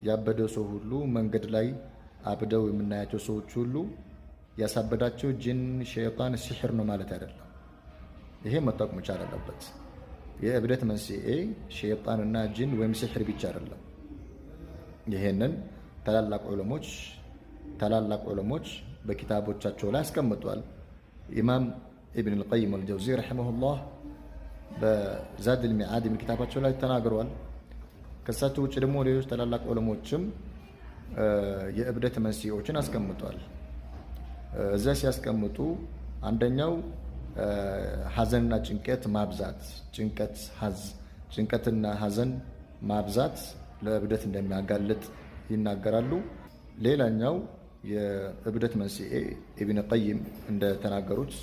ያበደ ሰው ሁሉ መንገድ ላይ አብደው የምናያቸው ሰዎች ሁሉ ያሳበዳቸው ጅን፣ ሸይጣን፣ ሲሕር ነው ማለት አይደለም። ይሄ መታወቅ መቻል አለበት። የእብደት መንስኤ ሸይጣንና ጅን ወይም ሲሕር ብቻ አይደለም። ይሄንን ታላላቅ ዑለሞች በኪታቦቻቸው ላይ አስቀምጧል። ኢማም ኢብን አልቀይም አልጀውዚ ረሒመሁላህ በዛድል ሚዓድ የሚል ኪታባቸው ላይ ተናግረዋል። ከሳቸው ውጭ ደግሞ ሌሎች ታላላቅ ዑለሞችም የእብደት መንስኤዎችን አስቀምጧል። እዛ ሲያስቀምጡ አንደኛው ሐዘንና ጭንቀት ማብዛት፣ ጭንቀትና ሐዘን ማብዛት ለእብደት እንደሚያጋልጥ ይናገራሉ። ሌላኛው የእብደት መንስኤ ኢብን ቀይም እንደተናገሩት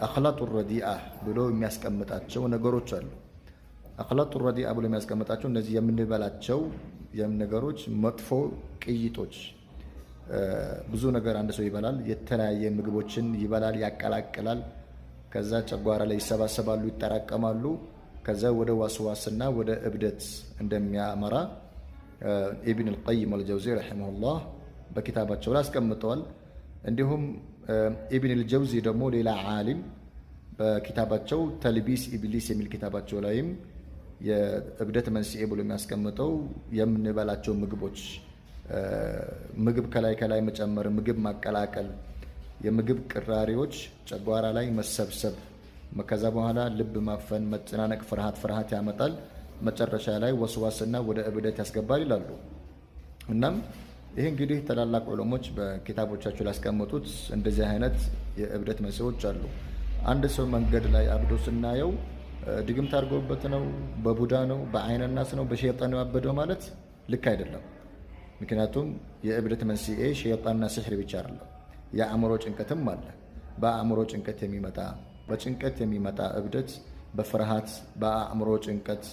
አኽላጡ ረዲአ ብሎ የሚያስቀምጣቸው ነገሮች አሉ። አኽላጡ ረዲአ ብሎ የሚያስቀምጣቸው እነዚህ የምንበላቸው ነገሮች መጥፎ ቅይጦች። ብዙ ነገር አንድ ሰው ይበላል፣ የተለያየ ምግቦችን ይበላል፣ ያቀላቅላል። ከዛ ጨጓራ ላይ ይሰባሰባሉ፣ ይጠራቀማሉ። ከዛ ወደ ዋስዋስና ወደ እብደት እንደሚያመራ ኢብን አልቀይም አልጀውዚ ረሒመሁላህ በኪታባቸው ላይ አስቀምጠዋል። እንዲሁም ኢብን አልጀውዚ ደግሞ ሌላ ዓሊም በኪታባቸው ተልቢስ ኢብሊስ የሚል ኪታባቸው ላይም የእብደት መንስኤ ብሎ የሚያስቀምጠው የምንበላቸው ምግቦች፣ ምግብ ከላይ መጨመር፣ ምግብ ማቀላቀል፣ የምግብ ቅራሪዎች ጨጓራ ላይ መሰብሰብ፣ ከዛ በኋላ ልብ ማፈን፣ መጨናነቅ፣ ፍርሃት ያመጣል። መጨረሻ ላይ ወስዋስና ወደ እብደት ያስገባል ይላሉ። እናም ይህ እንግዲህ ታላላቅ ዑለሞች በኪታቦቻቸው ላይ ያስቀመጡት እንደዚህ አይነት የእብደት መንስኤዎች አሉ። አንድ ሰው መንገድ ላይ አብዶ ስናየው ድግምት አድርገውበት ነው፣ በቡዳ ነው፣ በአይነናስ ነው፣ በሸይጣን ነው ያበደው ማለት ልክ አይደለም። ምክንያቱም የእብደት መንስኤ ሸይጣንና ሲሕር ብቻ አይደለም፣ የአእምሮ ጭንቀትም አለ። በአእምሮ ጭንቀት የሚመጣ እብደት፣ በፍርሃት በአእምሮ ጭንቀት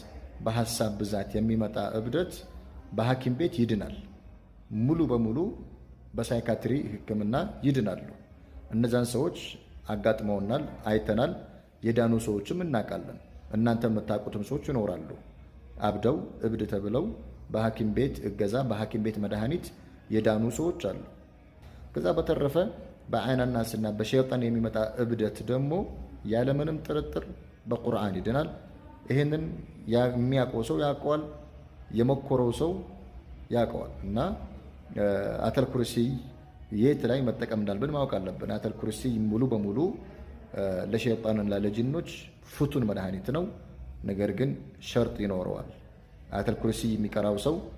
በሐሳብ ብዛት የሚመጣ እብደት በሐኪም ቤት ይድናል። ሙሉ በሙሉ በሳይካትሪ ሕክምና ይድናሉ። እነዛን ሰዎች አጋጥመውናል፣ አይተናል። የዳኑ ሰዎችም እናውቃለን። እናንተ የምታውቁትም ሰዎች ይኖራሉ። አብደው እብድ ተብለው በሐኪም ቤት እገዛ፣ በሐኪም ቤት መድኃኒት የዳኑ ሰዎች አሉ። ከዛ በተረፈ በአይነናስና በሸይጣን የሚመጣ እብደት ደግሞ ያለምንም ጥርጥር በቁርአን ይድናል። ይህንን የሚያውቀው ሰው ያውቀዋል፣ የመኮረው ሰው ያውቀዋል። እና አተል ኩርሲ የት ላይ መጠቀም እንዳለብን ማወቅ አለብን። አተል ኩርሲ ሙሉ በሙሉ ለሸይጣንና ለጅኖች ፍቱን መድኃኒት ነው። ነገር ግን ሸርጥ ይኖረዋል። አተል ኩርሲ የሚቀራው ሰው